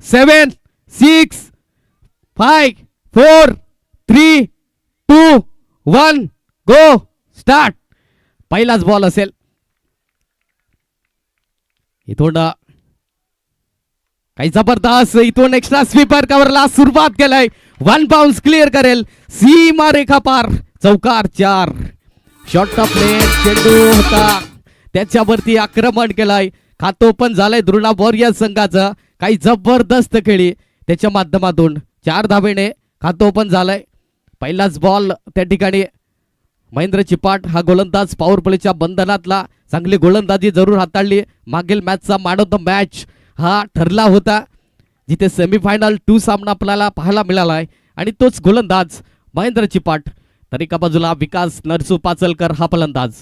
7 6 5 4 3 2 1 गो start. पहिलाच ball असेल. इथून काही जबरदस्त इथून एक्स्ट्रा स्वीपर कव्हरला सुरुवात केलाय. 1 बाउन्स क्लिअर करेल. सीमा रेखा पार. चौकार 4. शॉर्ट ऑफ प्ले चेंडू होता त्याच्यावरती आक्रमण केलाय. खातो पण झालंय द्रोणा वॉरियर्स संघाचं. काही जबरदस्त खेळी त्याच्या माध्यमातून 4 धावेने खातो पण झालंय. पहिलाच बॉल त्या ठिकाणी महेंद्र चिपाट हा गोलंदाज पॉवर प्लेच्या बंधनातला चांगली गोलंदाजी जरूर हाताळली. मागील मॅचचा मॅन ऑफ द मॅच हा ठरला होता जिथे सेमीफायनल 2 सामना आपल्याला पाहायला मिळाला आहे आणि तोच गोलंदाज महेंद्र चिपाट. तर एका बाजूला विकास नरसू पाचलकर हा फलंदाज.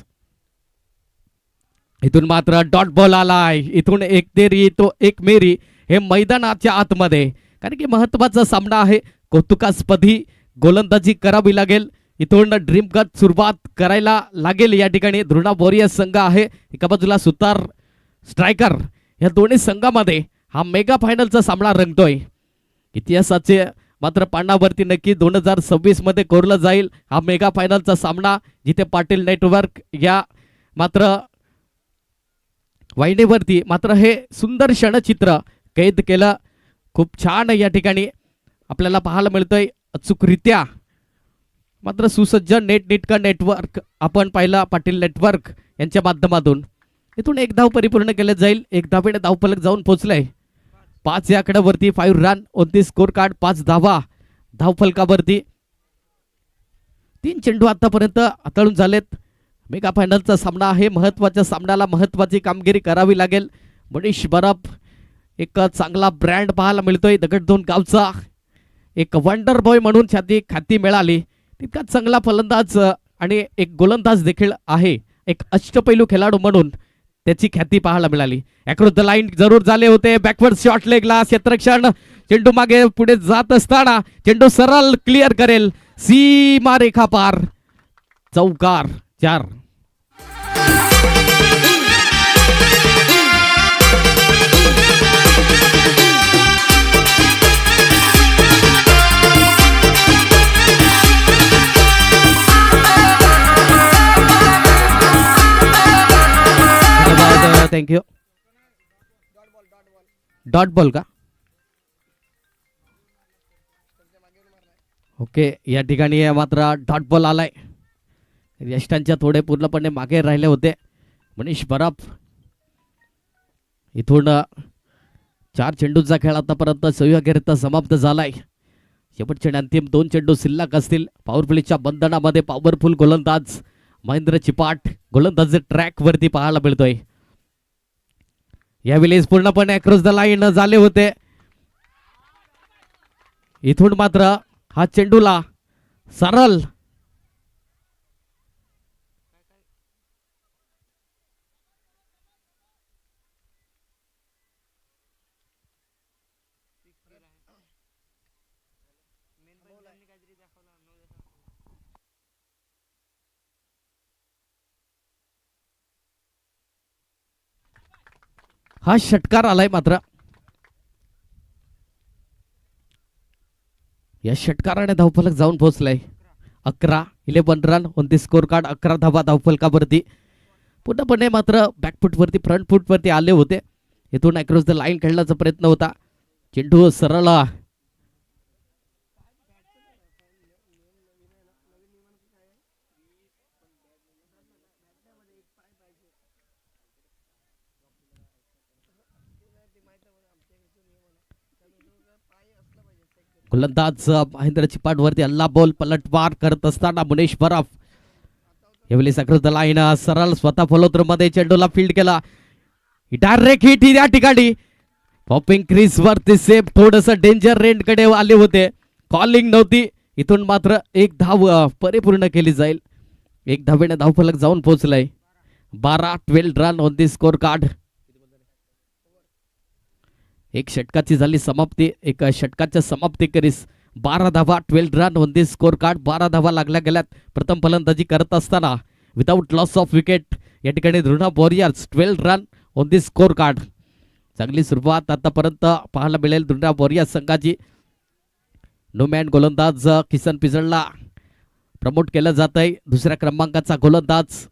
इथून मात्र डॉट बॉल आलाय. इथून एक तेरी तो एक मेरी हे मैदानाच्या आतमध्ये कारण की महत्वाचा सामना आहे. कौतुकास्पदी गोलंदाजी करावी लागेल. इथून ड्रीम गत सुरुवात करायला लागेल. या ठिकाणी द्रोणा वॉरियर्स संघ आहे एका बाजूला सुतार स्ट्रायकर. या दोन्ही संघामध्ये हा मेगा फायनलचा सामना रंगतोय. इतिहासाचे मात्र पानावरती नक्की 2026 मध्ये कोरला जाईल हा मेगा फायनलचा सामना जिथे पाटील नेटवर्क या मात्र वाहिनीवरती मात्र हे सुंदर क्षणचित्र कैद केलं. खूप छान या ठिकाणी आपल्याला पाहायला मिळतोय. अचूकरित्या मात्र सुसज्ज नेटका नेटवर्क आपण पाहिला पाटील नेटवर्क यांच्या माध्यमातून. इथून 1 धाव परिपूर्ण केले जाईल. 1 धावेने धावफलक जाऊन पोहोचलाय. 5 या आकड्यावरती 5 रन 29 स्कोर कार्ड 5 धावा धावफलकावरती. 3 चेंडू आतापर्यंत हाताळून झालेत. मेगा फायनलचा सामना आहे. महत्वाच्या सामन्याला महत्वाची कामगिरी करावी लागेल. मनीष बरफ एक चांगला ब्रँड पाहायला मिळतोय. दगडधोण गावचा एक वंडर बॉय म्हणून ख्याती मिळाली. तितकाच चांगला फलंदाज आणि एक गोलंदाज देखील आहे. एक अष्टपैलू खेळाडू म्हणून त्याची ख्याती पाहायला मिळाली. अक्रॉस द लाईन जरूर झाले होते. बॅकवर्ड शॉट लेगला क्षेत्ररक्षण चेंडू मागे पुढे जात असताना चेंडू सरळ क्लिअर करेल. सीमा रेखा पार. चौकार 4. थँक्यू. डॉट बॉल का ओके. या ठिकाणी मात्र डॉट बॉल आलाय. यष्टांच्या थोडे पूर्णपणे मागे राहिले होते. मनीष बरफ इथून 4 चेंडूचा खेळ आतापर्यंत सुयोग्यरित्या समाप्त झालाय. शेवटचे अंतिम 2 चेंडू शिल्लक असतील. पॉवर प्लेच्या बंधनामध्ये पॉवरफुल गोलंदाज महेंद्र चिपाट गोलंदाज ट्रॅक वरती पाहायला मिळतोय. यावेळी पूर्णपणे अक्रॉस द लाईन झाले होते. इथून मात्र हा चेंडूला सरळ हा षटकार आलाय. मात्र या षटकाराने धावफलक जाऊन पोहोचलाय. 11 रन 29 स्कोर कार्ड 11 धावा धावफलकावरती. पूर्णपणे मात्र बॅकफूट वरती फ्रंट फूट वरती आले होते. इथून अक्रॉस द लाईन खेळण्याचा प्रयत्न होता. चेंडू सरळ गोलंदाज महेंद्र चिपाट वरती हल्ला बॉल पलटवार करत असताना मनीष बरफ यावेळी अक्रॉस लाईन सरळ स्वतः फॉलोथ्रो मध्ये चेंडूला फील्ड केला. डायरेक्ट हिट या ठिकाणी पॉपिंग क्रीज वरती सेफ थोडस डेंजर रेंज कडे आले होते. कॉलिंग नव्हती. इथून मात्र 1 धाव परिपूर्ण केली जाईल. 1 धावेने धावफलक जाऊन पोहोचलाय. 12 रन 29 स्कोर कार्ड. एक षटकाची झाली समाप्ती. एका षटकाच्या समाप्ती करीस 12 धावा 12 रन 29 स्कोर कार्ड. 12 धावा लागल्या गेल्यात. प्रथम फलंदाजी करत असताना विदाउट लॉस ऑफ विकेट या ठिकाणी Drona warriors 12 run 29 score card. चांगली सुरुवात आतापर्यंत पाहायला मिळेल दुर्ना वॉरियर संघाची. नोमॅन गोलंदाज किसन पिजळला प्रमोट केलं जात आहे. दुसऱ्या क्रमांकाचा गोलंदाज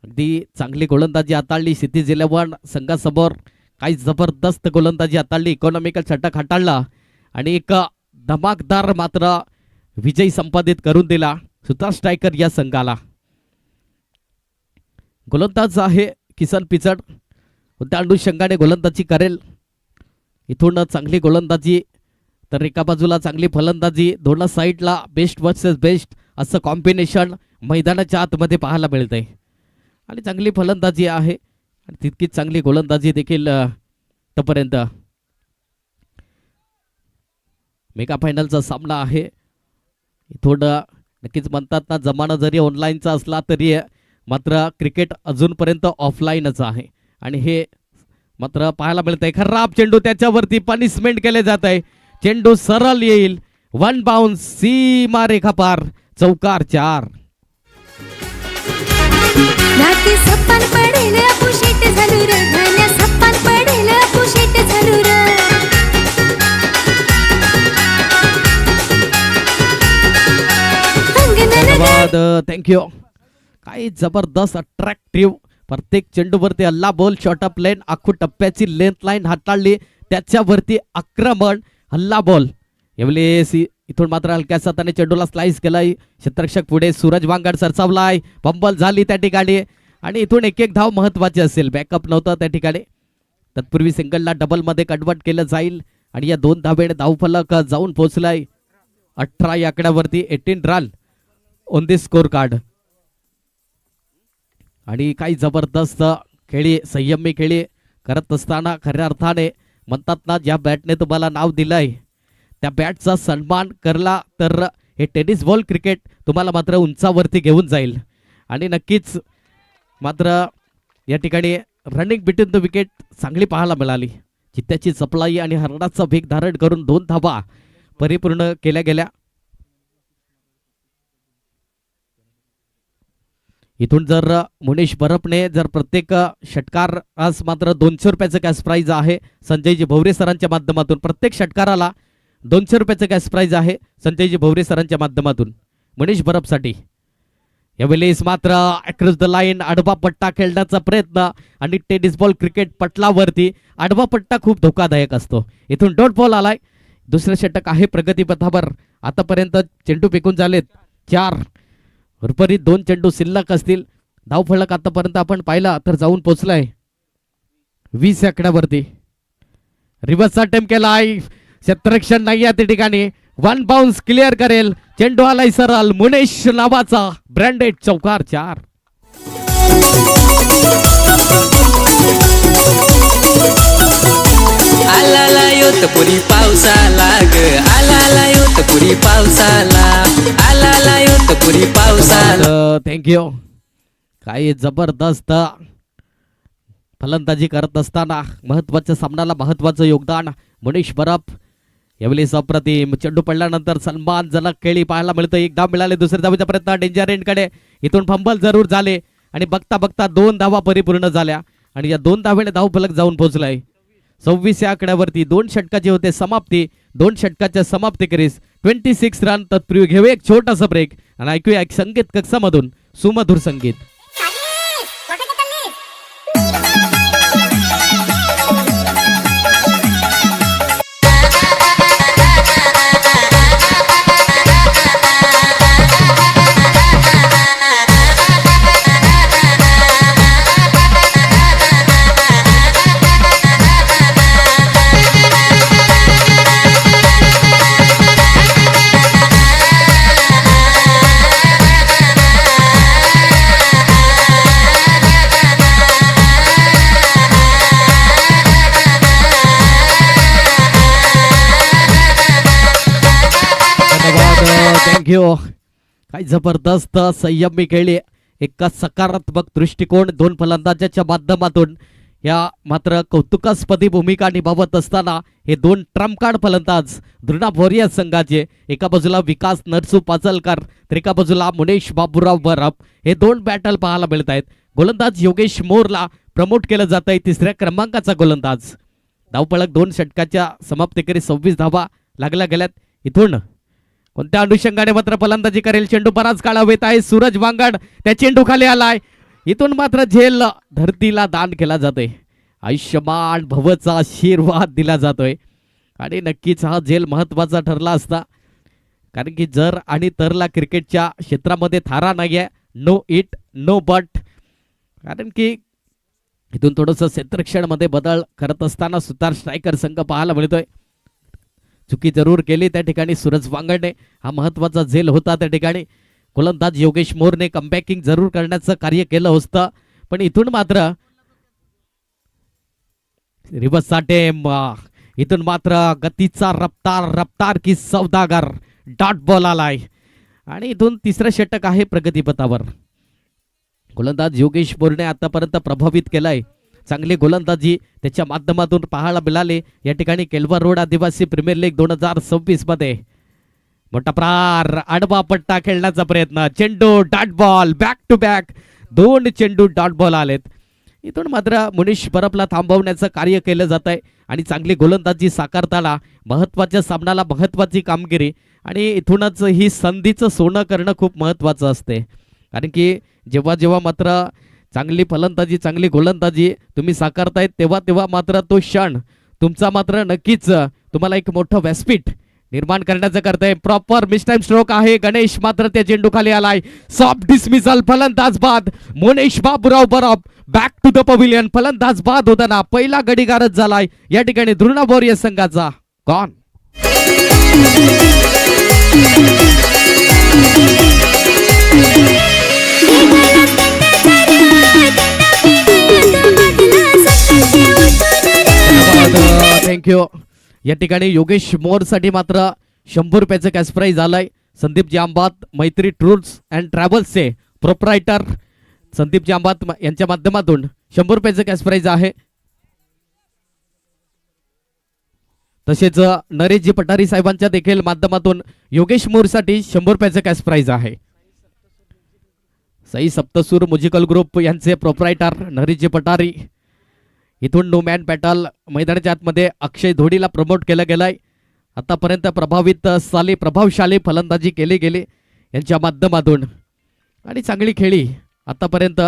अगदी चांगली गोलंदाजी हाताळली क्षितिज 11 संघासमोर. काही जबरदस्त गोलंदाजी हाताळली, इकॉनॉमिकल षटक हाताळला आणि एक धमाकदार मात्र विजय संपादित करून दिला सुतार स्ट्रायकर या संघाला. गोलंदाज आहे किसन पिचड, त्या अनुषंगाने गोलंदाजी करेल. इथून चांगली गोलंदाजी तर एका बाजूला चांगली फलंदाजी, दोन साईडला बेस्ट वर्सेस बेस्ट असं कॉम्बिनेशन मैदानाच्या आतमध्ये पाहायला मिळतंय आणि चांगली फलंदाजी आहे आणि तितकीच चांगली गोलंदाजी देखील तोपर्यंत. मेगा फायनलचा सामना आहे. इथून नक्कीच म्हणतात ना, जमाना जरी ऑनलाईनचा असला तरी मात्र क्रिकेट अजूनपर्यंत ऑफलाईनच आहे आणि हे मात्र पाहायला मिळत आहे. खराब चेंडू, त्याच्यावरती पनिशमेंट केले जात आहे. चेंडू सरळ येईल, 1 बाउन्स, सीमा रेखा पार, चौकार 4. नाती सप्पान पडेल अपुशेट झालू र, धान्या सप्पान पडेल अपुशेट झालू र. धन्यवाद, थँक्यू. काही जबरदस्त अट्रॅक्टिव्ह प्रत्येक चेंडूवरती हल्ला बॉल, शॉर्ट अप लेन, आखू टप्प्याची लेंथ लाईन हाताळली, त्याच्यावरती आक्रमण, हल्ला बॉल. यावेळेस इथून मात्र हलक्या हाताने चेंडूला स्लाइस केलाय. क्षेत्ररक्षक पुढे सूरज वांगड सरसावलाय, बंबल झाली त्या ठिकाणी आणि इथून एक एक धाव महत्वाची असेल. बॅकअप नव्हता त्या ठिकाणी, तत्पूर्वी सिंगलला डबलमध्ये कन्वर्ट केलं जाईल आणि या 2 धावेने धावफलक जाऊन पोहोचलाय 18 या आकड्यावरती. 18 run on the score card. आणि काही जबरदस्त खेळी, संयमी खेळी करत असताना खऱ्या अर्थाने म्हणतात ना, ज्या बॅटने तुम्हाला नाव दिलंय त्या बॅटचा सन्मान करला तर हे टेनिस बॉल क्रिकेट तुम्हाला मात्र उंचावरती घेऊन जाईल. आणि नक्कीच मात्र या ठिकाणी रनिंग बिटवीन द विकेट चांगली पाहायला मिळाली. चित्त्याची चपलाई आणि हरणाचा वेग धारण करून 2 धावा परिपूर्ण केल्या गेल्या. इथून जर मुनीश बरपने जर प्रत्येक षटकार आज मात्र 200 रुपयाचं कॅश प्राईज आहे संजयजी भवरे सरांच्या माध्यमातून. प्रत्येक षटकाराला 200 रुपयाचं कॅश प्राईज आहे संजयजी भवरे सरांच्या माध्यमातून मुनीश बरपसाठी. यावेळेस मात्र अक्रॉस द लाईन आडवा पट्टा खेळण्याचा प्रयत्न आणि टेनिस बॉल क्रिकेट पटलावरती आडवा पट्टा खूप धोकादायक असतो. इथून डॉट बॉल आलाय. दुसरं षटक आहे प्रगतीपथावर. आतापर्यंत चेंडू फेकून झालेत 4. उर्वरित 2 चेंडू शिल्लक असतील. धावफलक आतापर्यंत आपण पाहिला तर जाऊन पोहोचलाय 20 आकड्यावरती. रिव्हर्स अटेम्प्ट केलाय, क्षेत्ररक्षण नाही या ठिकाणी. 1 बाउन्स क्लिअर करेल. चेंडू आलाय सरळ, मुनेश नावाचा ब्रँडेड, चौकार 4. आलाला योत पुरी पावसाला ग, आलाला योत पुरी पावसाला, आलाला योत पुरी पावसाला. थँक्यू. काही जबरदस्त फलंदाजी करत असताना महत्वाच्या सामन्याला महत्वाचं योगदान मुनीश बरप. यावेळेस अप्रतिम चेंडू पडल्यानंतर सन्मानजनक खेळी पाहायला मिळतं. एक धाव मिळाले. दुसऱ्या धावेचा प्रयत्न डेंजर एंडकडे. इथून फंबल जरूर झाले आणि बघता बघता 2 धावा परिपूर्ण झाल्या आणि या 2 धावेने धावफलक जाऊन पोहोचलाय 26 या आकड्यावरती. 2 षटकाची होते समाप्ती. 2 षटकाच्या समाप्तीकरीस 26 रन. तत्पूर्वी घेऊ एक छोटासा ब्रेक आणि ऐकूया एक संगीत कक्षामधून सुमधुर संगीत. थँक्यू. काय जबरदस्त संयमी खेळी, एक सकारात्मक दृष्टिकोन 2 फलंदाजाच्या माध्यमातून या मात्र कौतुकास्पदी भूमिका निभावत असताना हे 2 ट्रम्प कार्ड फलंदाज द्रुना वॉरियर संघाचे. एका बाजूला विकास नरसू पाचलकर तर एका बाजूला मुनेश बाबूराव बरप. हे 2 बॅटल पाहायला मिळत आहेत. गोलंदाज योगेश मोरला प्रमोट केलं जात आहे 3ऱ्या क्रमांकाचा गोलंदाज. धावपळक 2 षटकाच्या समाप्तीकरी 26 धावा लागल्या गेल्यात. इथून कोणत्या अनुषंगाने मात्र फलंदाजी करेल. चेंडू बराच काळ हवेत आहे. सूरज वांगड त्या चेंडू खाली आलाय. इथून मात्र झेल धरतीला दान केला जातोय. आयुष्यमान भवचा आशीर्वाद दिला जातोय आणि नक्कीच हा झेल महत्वाचा ठरला असता, कारण की जर आणि तरला क्रिकेटच्या क्षेत्रामध्ये थारा नाहीये. No it no but. कारण की इथून थोडंसं क्षेत्ररक्षणमध्ये बदल करत असताना सुतार स्ट्रायकर संघ पाहायला मिळतोय. चुकी जरूर केली त्या ठिकाणी सूरज वांगडने. हा महत्वाचा झेल होता त्या ठिकाणी. गोलंदाज योगेश मोरने कमबॅकिंग जरूर करण्याचं कार्य केलं होतं, पण इथून मात्र रिवर्स टेम. इथून मात्र गतीचा रफ्तार की सौदागर डॉट बॉल आलाय आणि इथून तिसरं षटक आहे प्रगतीपथावर. गोलंदाज योगेश मोरने आतापर्यंत प्रभावित केलाय. चांगली गोलंदाजी त्याच्या माध्यमातून पाहायला मिळाली या ठिकाणी. केलवा रोड आदिवासी प्रीमियर लीग 2026 मध्ये मोठा प्रार आडवा पट्टा खेळण्याचा प्रयत्न. चेंडू dot ball back to back 2 चेंडू डॉट बॉल आलेत. इथून मात्र मुनीश परबला थांबवण्याचं कार्य केलं जात आहे आणि चांगली गोलंदाजी साकारताना महत्वाच्या सामन्याला महत्वाची कामगिरी आणि इथूनच ही संधीचं सोनं करणं खूप महत्वाचं असते. कारण की जेव्हा जेव्हा मात्र चांगली फलंदाजी चांगली गोलंदाजी तुम्ही साकारतायत तेव्हा मात्र तो क्षण तुमचा मात्र नक्कीच तुम्हाला एक मोठं व्यासपीठ निर्माण करण्याचं करतंय. प्रॉपर मिस टाइम स्ट्रोक आहे. गणेश मात्र त्या चेंडू खाली आलाय. Soft dismissal. फलंदाज बाद मोनेश बाबूराव बरोब बॅक टू द पव्हिलियन. फलंदाज बाद होताना पहिला गडीगारच झालाय या ठिकाणी द्रोणा वॉरियर्स संघाचा. गॉन. थँक्यू. या ठिकाणी योगेश मोर साठी मात्र 100 रुपयाचं कॅश प्राइज आलाय. संदीप जांबात मैत्री टूर्स अँड ट्रॅव्हल्सचे प्रोप्रायटर संदीप जांबात यांच्या माध्यमातून 100 रुपयाचं कॅश प्राइज आहे. तसेच नरेशजी पठारी साहेबांच्या देखील माध्यमातून योगेश मोर साठी 100 रुपयाचं कॅश प्राइज आहे. साई सप्तसूर म्युझिकल ग्रुप यांचे प्रोप्रायटर नरेशजी पठारी. इथून नो मॅन बॅटल मैदानाच्या आतमध्ये अक्षय धोडीला प्रमोट केलं गेलंय. आतापर्यंत प्रभावशाली फलंदाजी केली गेली यांच्या माध्यमातून आणि चांगली खेळी आतापर्यंत.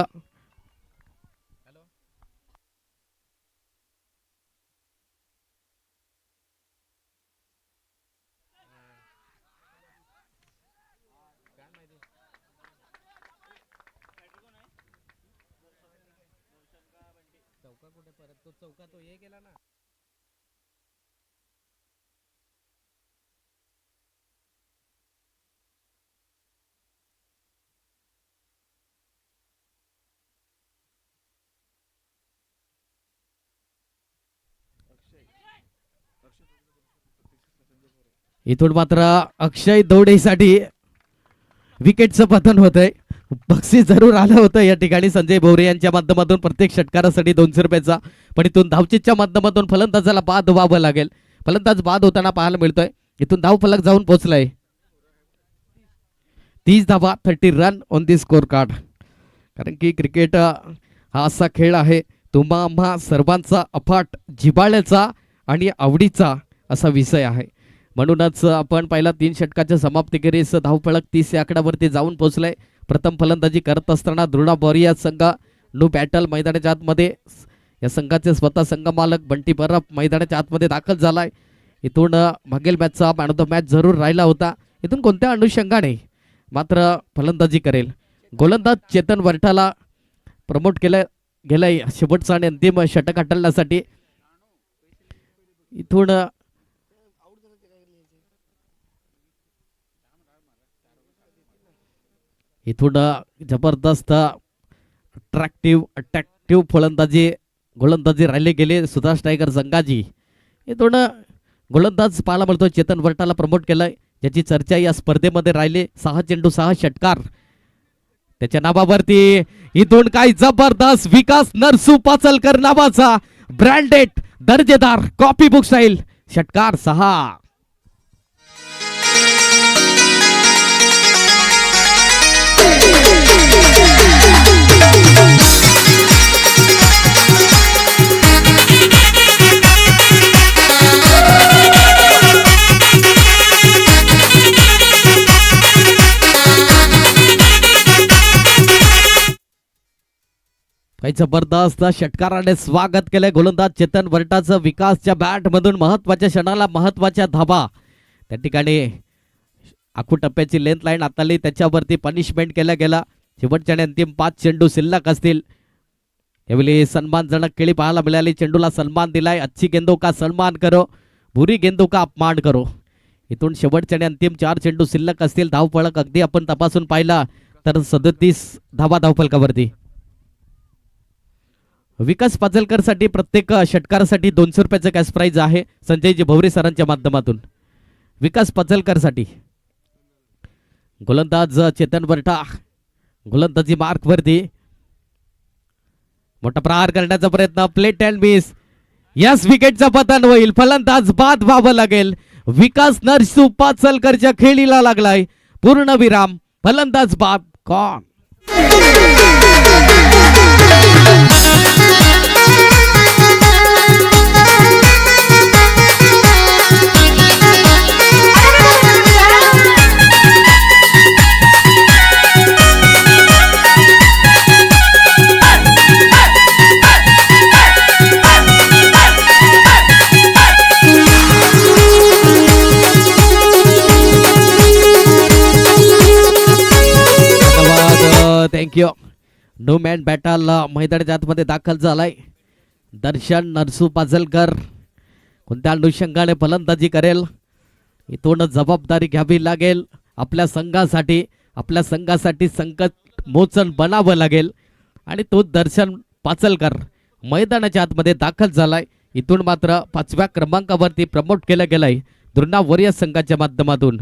इथून मात्र अक्षय दौडेसाठी विकेटचं पतन होतंय. बक्षीस जरूर आलं होतं या ठिकाणी संजय भोवरे यांच्या माध्यमातून प्रत्येक षटकारासाठी 200 रुपयाचा. पण इथून धावचीच्या माध्यमातून फलंदाजाला बाद व्हावं लागेल. फलंदाज बाद होताना पाहायला मिळतोय. इथून धाव फलक जाऊन पोहोचलाय. 30 धावा 30 run on the score card. कारण की क्रिकेट हा असा खेळ आहे तुम्हा आम्हा सर्वांचा अफाट जिव्हाळ्याचा आणि आवडीचा असा विषय आहे. म्हणूनच आपण पहिला 3 षटकाच्या समाप्तीखेरीस धावफलक 30 या आकड्यावरती जाऊन पोहोचलाय. प्रथम फलंदाजी करत असताना द्रोणा वॉरियर्स संघ नो बॅटल मैदानाच्या आतमध्ये. या संघाचे स्वतः संघ मालक बंटी परब मैदानाच्या आतमध्ये दाखल झालाय. इथून मागील मॅचचा मॅन ऑफ द मॅच जरूर राहिला होता. इथून कोणत्या अनुषंगाने मात्र फलंदाजी करेल. गोलंदाज चेतन वरठाला प्रमोट केलं गेलंय शेवटचा आणि अंतिम षटक हाताळण्यासाठी. इथून जबरदस्त अट्रॅक्टिव्ह गोलंदाजी राहिले गेले सुभाष टायगर संघाची. इथून गोलंदाज पाहायला मिळतो चेतन वरठाला प्रमोट केलंय, ज्याची चर्चा या स्पर्धेमध्ये राहिली. 6 चेंडू 6 षटकार त्याच्या नावावरती. इथून काय जबरदस्त विकास नरसू पाचलकर नावाचा ब्रँडेड दर्जेदार कॉपी बुक स्टाईल षटकार 6. आणि जबरदस्त षटकाराने स्वागत केलंय गोलंदाज चेतन वरटाचं. विकासच्या बॅट मधून महत्वाच्या क्षणाला महत्वाच्या धाबा. त्या ठिकाणी आखू टप्प्याची लेंथ लाईन आताली, त्याच्यावरती पनिशमेंट केला गेला. शेवटच्या आणि अंतिम 5 चेंडू शिल्लक असतील. यावेळी सन्मानजनक खेळी पाहायला मिळाली. चेंडूला सन्मान दिलाय. अच्छी गेंदों का सन्मान करो, बुरी गेंदों का अपमान करो. इथून शेवटच्या आणि अंतिम 4 चेंडू शिल्लक असतील. धावफलक अगदी आपण तपासून पाहिला तर 37 धावा धावफलकावरती. विकास पाचलकर साठी प्रत्येक षटकारासाठी 200 रुपयाचं कॅश प्राइज आहे संजयजी भवरे सरांच्या माध्यमातून. विकास पाचलकर साठी गोलंदाज चेतन वरटा गोलंदाजी मार्क वरती मोठा प्रहार करण्याचा प्रयत्न. Plate and miss. यस, विकेटचा पतन होईल. फलंदाज बाद व्हावं लागेल. विकास नरसू पाचलकरच्या खेळीला लागलाय पूर्ण विराम. फलंदाज बाद. कॉन थँक्यू. नो मॅन बॅटल मैदानाच्या आतमध्ये दाखल झालाय. दर्शन नरसू पाचलकर कोणत्या अनुषंगाने फलंदाजी करेल, इथून जबाबदारी घ्यावी लागेल. आपल्या संघासाठी संकट मोचन बनावं लागेल. आणि तो दर्शन पाचलकर मैदानाच्या आतमध्ये दाखल झालाय. इथून मात्र 5व्या क्रमांकावरती प्रमोट केलं गेलंय दुर्ना वॉरियर्स संघाच्या माध्यमातून.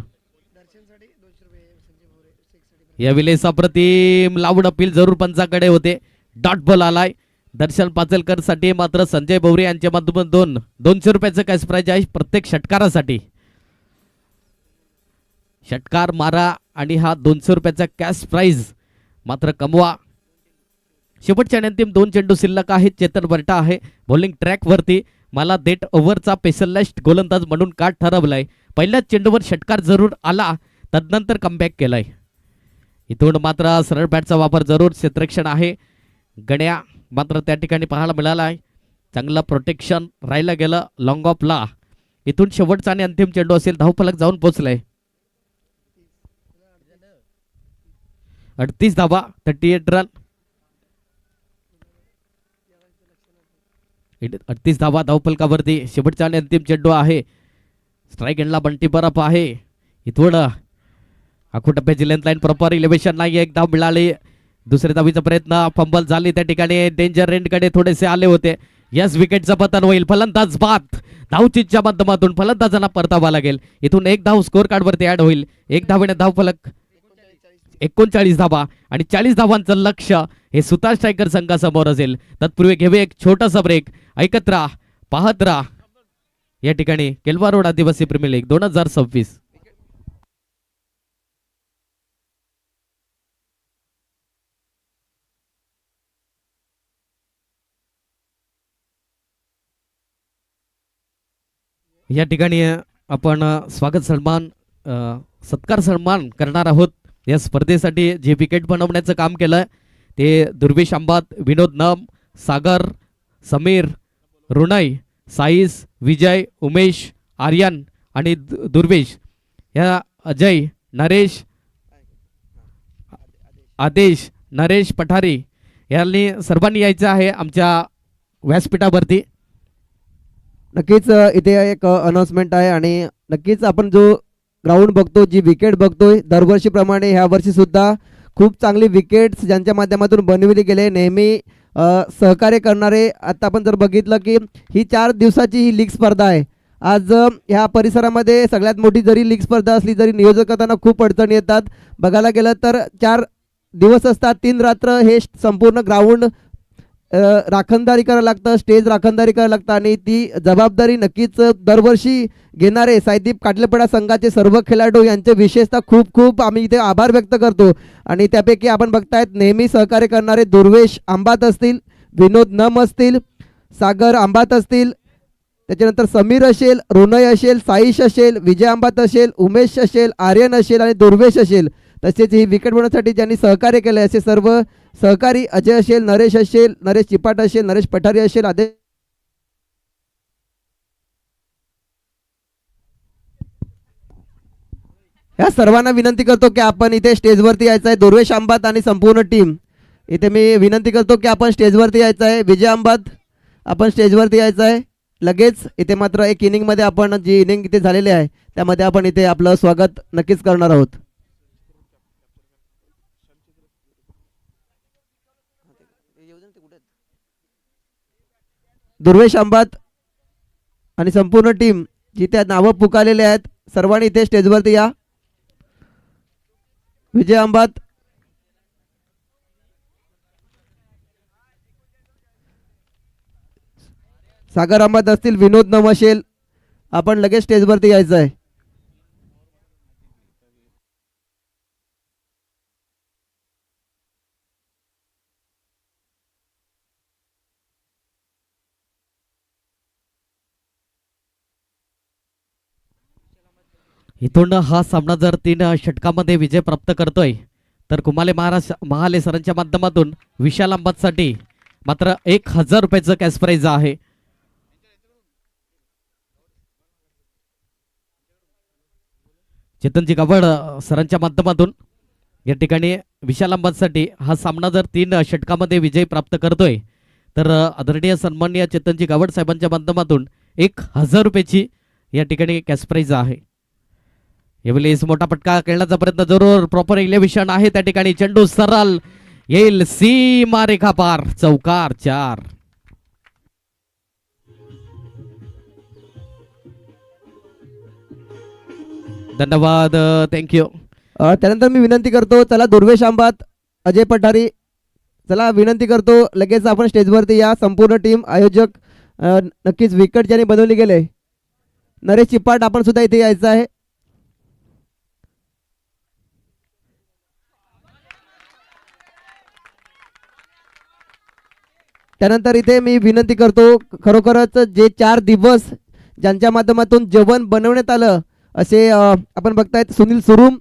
यावेळी अप्रतिम लावून अपील जरूर पंचाकडे होते. डॉट बॉल आलाय. दर्शन पाचलकर साठी मात्र संजय भवरे यांच्या माध्यमातून 200 रुपयाचं कॅश प्राइज आहे प्रत्येक षटकारासाठी. षटकार मारा आणि हा 200 रुपयाचा कॅश प्राइज मात्र कमवा. शेवटच्या अंतिम 2 चेंडू शिल्लक आहेत. चेतन वरटा आहे बॉलिंग ट्रॅक वरती. मला डेट ओव्हरचा स्पेशलिस्ट गोलंदाज म्हणून का ठरवलाय. पहिल्याच चेंडूवर षटकार जरूर आला, तदनंतर कमबॅक केलाय. इथून मात्र सरळ बॅटचा वापर जरूर क्षेत्ररक्षण आहे. गण्या मात्र त्या ठिकाणी पाहायला मिळाला. चांगलं प्रोटेक्शन राहिलं गेलं लॉंग ऑफला. इथून शेवटचा आणि अंतिम चेंडू असेल. धावफलक जाऊन पोहोचलाय. 38 धावा, 38 रन. 38 धावा धावफलकावरती. शेवटचा आणि अंतिम चेंडू आहे. स्ट्राईक एंडला बंटी बरफ आहे. इथून आखू टप्प्याची लेंथ लाईन प्रॉपर इलेव्हेशन नाही. एक धाव मिळाली. दुसऱ्या धावीचा प्रयत्न फंबल झाली. त्या ठिकाणी डेंजर रेंजकडे थोडेसे आले होते. यस, विकेटचं पतन होईल. फलंदाज बाद. धावचीच्या माध्यमातून फलंदाजांना परतावा लागेल. इथून 1 धाव स्कोर कार्ड वरती ऍड होईल. 1 धावेने धावफलक 39 धावा आणि 40 धावांचं लक्ष हे सुतार स्ट्रायकर संघासमोर असेल. तत्पूर्वी घेऊया एक छोटासा ब्रेक. ऐकत राहा, पाहत राहा. या ठिकाणी केलवा रोड आदिवासी प्रीमियर लीग 2026. या ठिकाणी आपण सत्कार सन्मान करणार आहोत. या स्पर्धेसाठी जे विकेट बनवण्याचं काम केलं ते दुर्वेश अंबात, विनोद नम, सागर, समीर, रुणय, साईस, विजय, उमेश, आर्यन आणि दुर्वेश या अजय, नरेश, आदेश, नरेश पठारी यांनी सर्वांनी यायचं आहे आमच्या व्यासपीठावरती. नक्कीच इथे एक अनाउन्समेंट आहे आणि नक्कीच आपण जो ग्राउंड बघतो, जी विकेट बघतोय दरवर्षीप्रमाणे ह्या वर्षी सुद्धा खूप चांगली विकेट्स ज्यांच्या माध्यमातून बनविली गेले, नेहमी सहकार्य करणारे. आता आपण जर बघितलं की ही 4 दिवसाची ही लीग स्पर्धा आहे. आज ह्या परिसरामध्ये सगळ्यात मोठी जरी लीग स्पर्धा असली तरी नियोजन करताना खूप अडचणी येतात. बघायला गेलं तर 4 दिवस असतात, 3 रात्र हे संपूर्ण ग्राउंड राखणदारी करायला लागतं, स्टेज राखणदारी करायला लागतं आणि ती जबाबदारी नक्कीच दरवर्षी घेणारे साईदीप काटलेपडा संघाचे सर्व खेळाडू यांचे विशेषतः खूप खूप आम्ही इथे आभार व्यक्त करतो. आणि त्यापैकी आपण बघतायत नेहमी सहकार्य करणारे दुर्वेश आंबात असतील, विनोद नम असतील, सागर आंबात असतील, त्याच्यानंतर समीर असेल, रोनय असेल, साईश असेल, विजय आंबात असेल, उमेश असेल, आर्यन असेल आणि दुर्वेश असेल. तसेच ही विकेट बनवण्यासाठी ज्यांनी सहकार्य केलं असे सर्व सहकारी अजय असेल, नरेश असेल, नरेश चिपाट असेल, नरेश पठारे असेल, आदेश या सर्वांना विनंती करतो की आपण इथे स्टेजवरती यायचं आहे. दुर्वेश आंबात आणि संपूर्ण टीम इथे मी विनंती करतो की आपण स्टेजवरती यायचं आहे. विजय आंबात आपण स्टेजवरती यायचं आहे लगेच. इथे मात्र एक इनिंगमध्ये आपण जी इनिंग इथे झालेली आहे त्यामध्ये आपण इथे आपलं स्वागत नक्कीच करणार आहोत. दुर्वेश आंबात आणि संपूर्ण टीम जिथे नावं पुकारलेले आहेत सर्वांनी इथे स्टेजवरती या. विजय आंबात, सागर आंबात असतील, विनोद नवशेल, आपण लगेच स्टेजवरती यायचं आहे. इथून हा सामना जर 3 षटकामध्ये विजय प्राप्त करतोय तर कुमाले महाले सरांच्या माध्यमातून विशाल अंबातसाठी मात्र 1000 रुपयाचं कॅश प्राइज आहे. चेतनजी गावड सरांच्या माध्यमातून या ठिकाणी विशाल अंबातसाठी हा सामना जर 3 षटकामध्ये विजय प्राप्त करतोय तर आदरणीय सन्माननीय चेतनजी गावड साहेबांच्या माध्यमातून 1000 रुपयाची या ठिकाणी कॅश प्राइज आहे. यावेळेस मोठा पटका खेळण्याचा प्रयत्न जरूर. प्रॉपर इलेव्हिशन आहे त्या ठिकाणी. चेंडू सरळ येईल सीमा रेखा पार. चौकार 4. धन्यवाद, थँक्यू. त्यानंतर मी विनंती करतो, चला दुर्वेश आंबात, अजय पठारी, चला विनंती करतो लगेच आपण स्टेजवरती या. संपूर्ण टीम, आयोजक, नक्कीच विकेट ज्यांनी बनवली गेले, नरेश चिपाट आपण सुद्धा इथे यायचं आहे. त्यानंतर इथे मी विनंती करतो, खरोखरच जे 4 दिवस ज्यांच्या माध्यमातून जेवण बनवण्यात आलं असे आपण बघतायत सुनील सुरूम,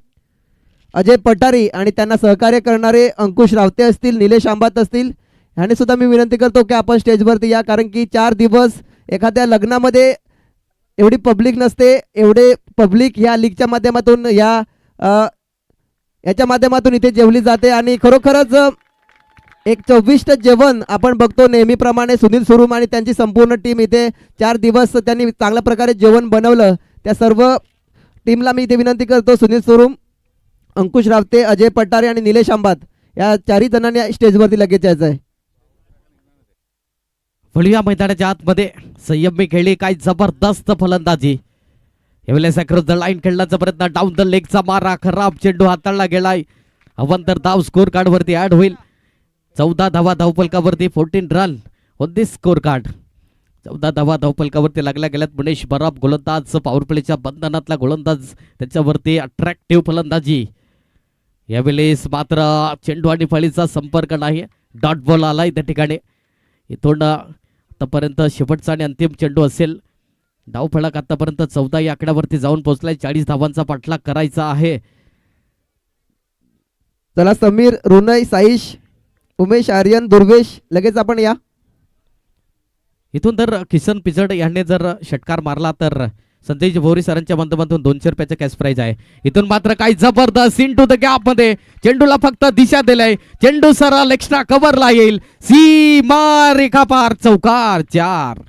अजय पठारी आणि त्यांना सहकार्य करणारे अंकुश रावते असतील, निलेश आंबात असतील, ह्याने सुद्धा मी विनंती करतो की आपण स्टेजवरती या. कारण की 4 दिवस एखाद्या लग्नामध्ये एवढी पब्लिक नसते, एवढे पब्लिक ह्या लीगच्या माध्यमातून याच्या माध्यमातून इथे जेवली जाते. आणि खरोखरच एक चविष्ट जेवण आपण बघतो नेहमीप्रमाणे. सुनील सुरूम आणि त्यांची संपूर्ण टीम इथे 4 दिवस त्यांनी चांगल्या प्रकारे जेवण बनवलं. त्या सर्व टीमला मी इथे विनंती करतो, सुनील सुरूम, अंकुश रावते, अजय पठारे आणि निलेश आंबात या 4ही जणांनी स्टेजवरती लगेच यायचं आहे. वळूया मैदानाच्या आतमध्ये. संयमी खेळली, काय जबरदस्त फलंदाजी. यावेळेस अक्रॉस द लाईन खेळण्याचा प्रयत्न, डाऊन द लेगचा मारा, खराब चेंडू हाताळला गेलाय. अवंतर धाव स्कोर कार्ड वरती ऍड होईल. 14 धावा धावफलकावरती, 14 run on this score card. 14 धावा धावफलकावरती लागल्या गेल्यात. मुनेश बराब गोलंदाज, पॉवर प्लेच्या बंधनातला गोलंदाज, त्याच्यावरती अट्रॅक्टिव्ह फलंदाजी. यावेळेस मात्र चेंडू आणि फळीचा संपर्क नाही, डॉट बॉल आलाय त्या ठिकाणी. इथून आतापर्यंत शेवटचा आणि अंतिम चेंडू असेल. धावफलक आतापर्यंत 14 या आकड्यावरती जाऊन पोहोचलाय. 40 धावांचा पाठलाग करायचा आहे. चला समीर, रुनय, साईश, उमेश, आर्यन, दुर्वेश लगेच आपण या. इथून जर किसन पिचड यांनी जर षटकार मारला तर संजय भोरी सरांच्या माध्यमातून 200 रुपयाचं कॅश प्राइज आहे. इथून मात्र काय जबरदस्त इन टू द गॅप मध्ये चेंडूला फक्त दिशा दिलाय. चेंडू सरळ एक्स्ट्रा कव्हरला येईल. सीमा रेखा पार. चौकार 4.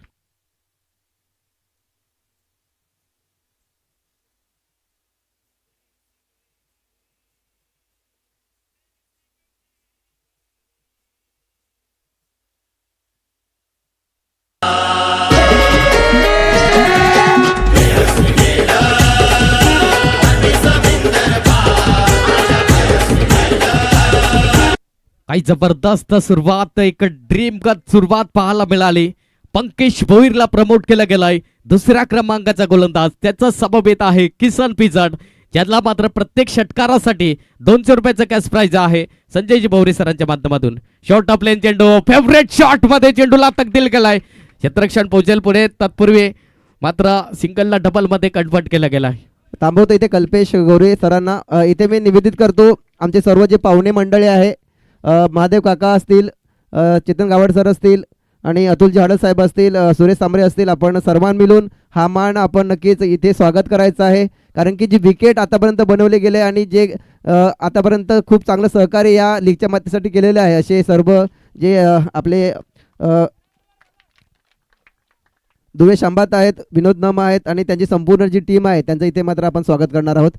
काही जबरदस्त सुरुवात, एक ड्रीम गत सुरुवात पाहायला मिळाली. पंकज भोईरला प्रमोट केलं गेलंय. 2ऱ्या क्रमांकाचा गोलंदाज, त्याचा समवेत आहे किसन पिचड, ज्याला मात्र प्रत्येक षटकारासाठी 200 रुपयाचं कॅश प्राइज आहे. संजयजी भोवरे सरांच्या माध्यमातून शॉर्ट ऑफ लेन चेंडू, फेवरेट शॉट मध्ये चेंडूला तकदील केलाय. क्षेत्ररक्षण पोहोचेल पुढे, तत्पूर्वी मात्र सिंगलला डबल मध्ये कन्वर्ट केला गेलाय. थांबवतो इथे कल्पेश गोरे सरांना. इथे मी निवेदित करतो, आमचे सर्व जे पाहुणे मंडळी आहे महादेव काका असतील, चेतन गावड सर असतील आणि अतुलजी हडद साहेब असतील, सुरेश सांबरे असतील, आपण सर्वां मिळून हा मान आपण नक्कीच इथे स्वागत करायचं आहे. कारण की जी विकेट आतापर्यंत बनवले गेले आणि जे आतापर्यंत खूप चांगलं सहकार्य या लीगच्या माध्यमासाठी केलेलं आहे, असे सर्व जे आपले दुवे शांबात आहेत, विनोद नम आहेत आणि त्यांची संपूर्ण जी टीम आहे त्यांचं इथे मात्र आपण स्वागत करणार आहोत.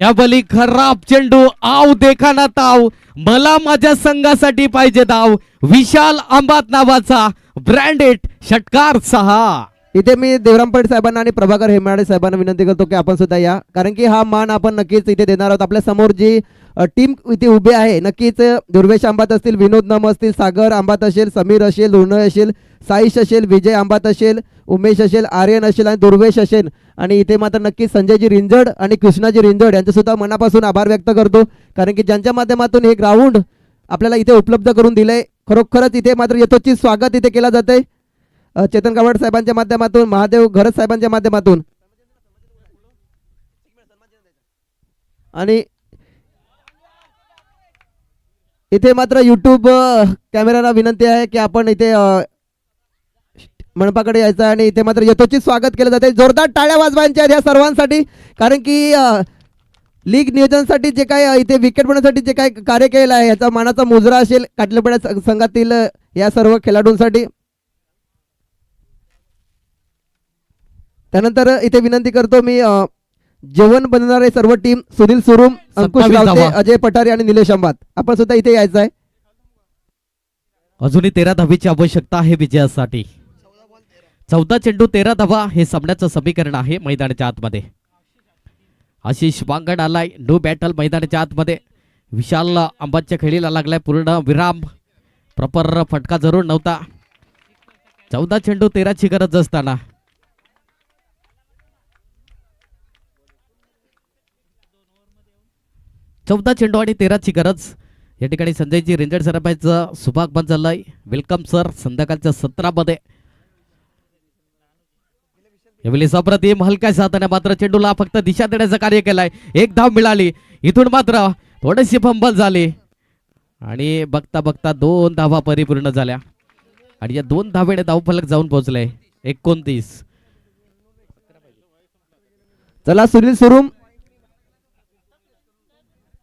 या बली खराब चेंडू, आव देखा ना ताव, मला माझ्या संघासाठी पाहिजे धाव, विशाल आंबात नावाचा ब्रँडेड षटकार 6. इथे मी देवराम पटेल साहेबांना आणि प्रभाकर हेमाडे साहेबांना विनंती करतो की आपण सुद्धा या, कारण की हा मान आपण नक्कीच इथे देणार आहोत. आपल्या समोर जी टीम इथे उभी आहे, नक्कीच दुर्वेश आंबात असतील, विनोद नम असतील, सागर आंबात असेल, समीर असेल, रुणय असेल, साईश असेल, विजय आंबात असेल, उमेश असेल, आर्यन असेल आणि दुर्वेश असेल. आणि इथे मात्र नक्कीच संजयजी रिंजड आणि कृष्णाजी रिंजड यांचे सुद्धा मनापासून आभार व्यक्त करतो, कारण की ज्यांच्या माध्यमातून हे ग्राउंड आपल्याला इथे उपलब्ध करून दिलंय. खरोखरच इथे मात्र यथोचित स्वागत इथे केला जातंय. चेतन गावड साहेबांच्या माध्यमातून, महादेव घरत साहेबांच्या माध्यमातून आणि इथे मात्र यूट्यूब कॅमेराला विनंती आहे की आपण इथे मंडपाकडे यायचं आहे आणि इथे मात्र यथोचित स्वागत केलं जाते. जोरदार टाळ्या वाजवायच्या आहेत या सर्वांसाठी, कारण की लीग नियोजनासाठी जे काय इथे विकेट बनवण्यासाठी जे काय कार्य केलेलं आहे याचा मानाचा मुजरा असेल काटलेपड्या संघातील या सर्व खेळाडूंसाठी. त्यानंतर इथे विनंती करतो मी जेवण बनवणारे सर्व टीम, सुनील सुरुम, अंकुश 27 रावते, धावा. अजय पठारे आणि निलेश अंबात, आपण सुद्धा इथे यायचं आहे. अजूनही 13 धावेची आवश्यकता आहे विजयासाठी. 14 चेंडू 13 धावा हे सामन्याचं समीकरण आहे मैदानाच्या आतमध्ये. आशिष वांगड आलाय, नो बॅटल मैदानाच्या आतमध्ये. विशाल अंबाच्या खेळीला लागलाय पूर्ण विराम, प्रॉपर फटका जरूर नव्हता. 14 चेंडू 13ची गरज असताना 14 चेंडू आणि 13ची गरज. या ठिकाणी संजयजी रेंजर सराबाईचं शुभागमन झालंय. वेलकम सर संध्याकाळच्या सत्रामध्ये. यावेळी सप्रतिम हलक्या हाताने मात्र चेंडूला फक्त दिशा देण्याचं कार्य केलंय. एक धाव मिळाली, इथून मात्र थोडीशी फंबल झाली आणि बघता बघता 2 धावा परिपूर्ण झाल्या आणि या 2 धावेने धावफलक जाऊन पोहोचले 29. चला सुनील सुरुम.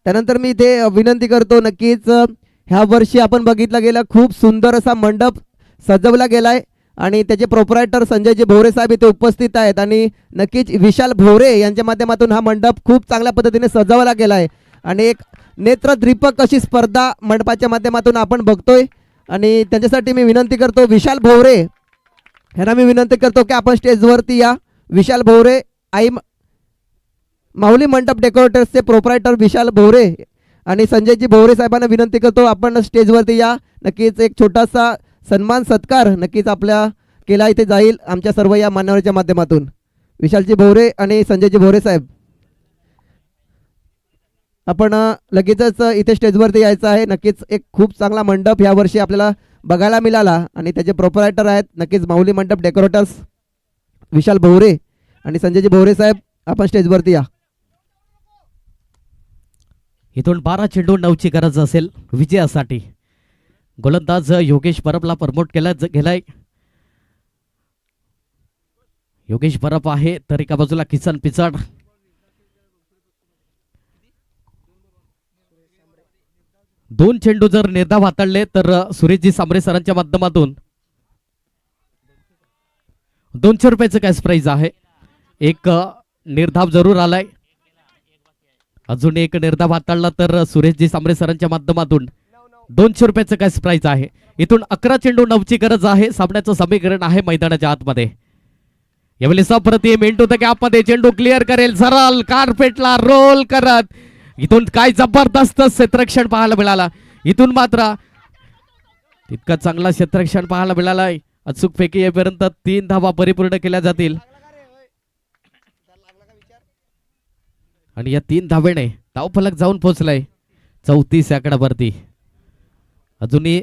त्यानंतर मी इथे विनंती करतो, नक्कीच ह्या वर्षी आपण बघितला गेला खूप सुंदर असा मंडप सजवला गेलाय आणि त्याचे प्रोप्रायटर संजयजी भोवरे साहेब इथे उपस्थित आहेत आणि नक्कीच विशाल भोवरे यांच्या माध्यमातून हा मंडप खूप चांगल्या पद्धतीने सजवला गेला आहे आणि एक नेत्रद्रीपक अशी स्पर्धा मंडपाच्या माध्यमातून आपण बघतोय आणि त्यांच्यासाठी मी विनंती करतो विशाल भोवरे ह्यांना मी विनंती करतो की आपण स्टेजवरती या. विशाल भोवरे, आई माऊली मंडप डेकोरेटर्सचे प्रोप्रायटर विशाल भोवरे आणि संजयजी भोवरे साहेबांना विनंती करतो आपण स्टेजवरती या. नक्कीच एक छोटासा सन्मान सत्कार नक्कीच आपल्या केला इथे जाईल आमच्या सर्व या मान्यवरांच्या माध्यमातून. विशालजी भोवरे आणि संजयजी भोवरे साहेब, आपण लगेचच इथे स्टेजवरती यायचं आहे. नक्कीच एक खूप चांगला मंडप ह्या वर्षी आपल्याला बघायला मिळाला आणि त्याचे प्रोप्रायटर आहेत नक्कीच माऊली मंडप डेकोरेटर्स विशाल भोवरे आणि संजयजी भोवरे साहेब, आपण स्टेजवरती या. इथून 12 चेंडू 9ची गरज असेल विजयासाठी. गोलंदाज योगेश परबला प्रमोट गेलाय. योगेश परब आहे तर एका बाजूला किसन पिचड. दोन चेंडू जर निर्धाव हाताळले तर सुरेशजी सांबरे सरांच्या माध्यमातून 200 रुपयाचं कॅश प्राइज आहे. एक निर्धाव जरूर आलाय, अजून एक निर्धाव हाताळला तर सुरेशजी सांबरे सरांच्या माध्यमातून 200 रुपयाचं कॅश प्राइज आहे. इथून 11 चेंडू 9ची गरज आहे. सामन्याचं समीकरण आहे मैदानाच्या आतमध्ये. यावेळी सप्रतिम इंटू द गॅप मध्ये चेंडू क्लिअर करेल सरळ कार्पेटला रोल करत. इथून काय जबरदस्त क्षेत्ररक्षण पाहायला मिळाला. इथून मात्र इतका चांगला क्षेत्ररक्षण पाहायला मिळालाय. अचूक फेकी येईपर्यंत 3 धावा परिपूर्ण केल्या जातील आणि या 3 धावेने धावफलक जाऊन पोहोचलाय 34 आकड्यावरती. अजूनही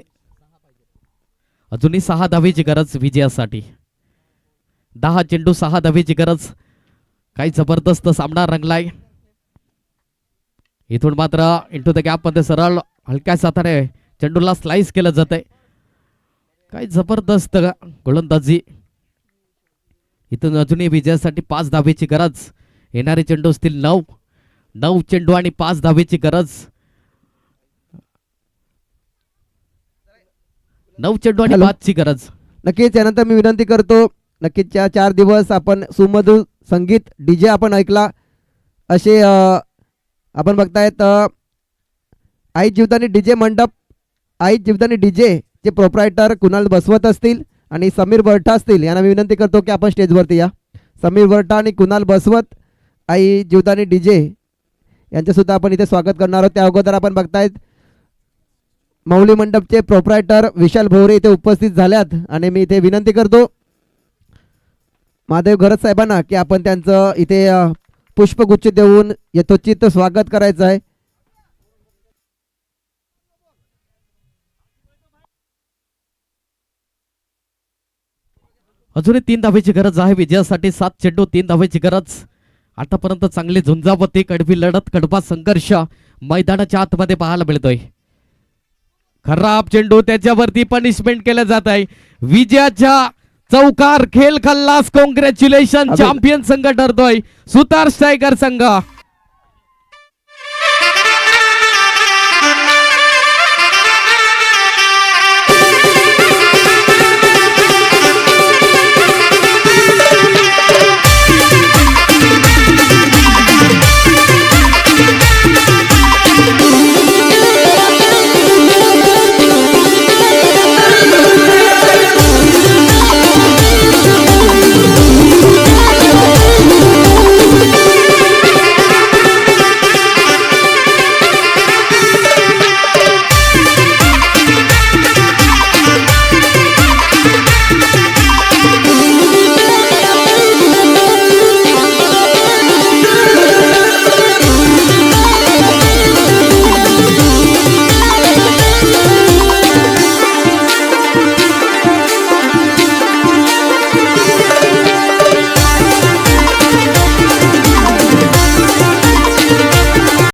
अजूनही 6 धावेची गरज विजयासाठी. 10 चेंडू 6 धावेची गरज. काही जबरदस्त सामना रंगलाय. इथून मात्र इंटू द गॅप मध्ये सरळ हलक्या हाताने चेंडूला स्लाइस केलं जात आहे. काय जबरदस्त गोलंदाजी. इथून अजूनही विजयासाठी 5 धावेची गरज. येणारे चेंडू असतील 9 चेंडू आणि 5 धावेची गरज. 9 चेंडू आणि हॅलो. 5 ची गरज. नक्कीच यानंतर मी विनंती करतो, नक्कीच 4 दिवस आपण सुमधुर संगीत डीजे आपण ऐकला. असे आपण बघतायत आई जीवदानी डीजे मंडप, आई जीवदानी डीजे चे प्रोप्रायटर कुणाल बसवत असतील आणि समीर बर्ठा असतील. यांना मी विनंती करतो की आपण स्टेजवरती या. समीर बर्ठा आणि कुणाल बसवत आई जीवदानी डीजे यांचं आपण इथे स्वागत करणार आहोत. त्या अगोदर आपण बघतायत मौली मंडपचे प्रोप्रायटर विशाल भोवरे इथे उपस्थित झाल्यात आणि मी इथे विनंती करतो महादेव घरत साहेबांना की आपण त्यांचं इथे पुष्पगुच्छ देऊन यथोचित स्वागत करायचं आहे. अजूनही 3 धावेची गरज आहे विजयासाठी. 7 चेंडू 3 धावेची गरज. आतापर्यंत चांगली झुंजावती कडवी लढत, कडबा संघर्ष मैदानाच्या आतमध्ये पाहायला मिळतोय. खराब चेंडू त्याच्यावरती पनिशमेंट केलं जात आहे. विजयाच्या चौकार खेळ खल्लास. कॉंग्रॅच्युलेशन. चॅम्पियन संघ ठरतोय सुतार स्ट्रायकर संघ.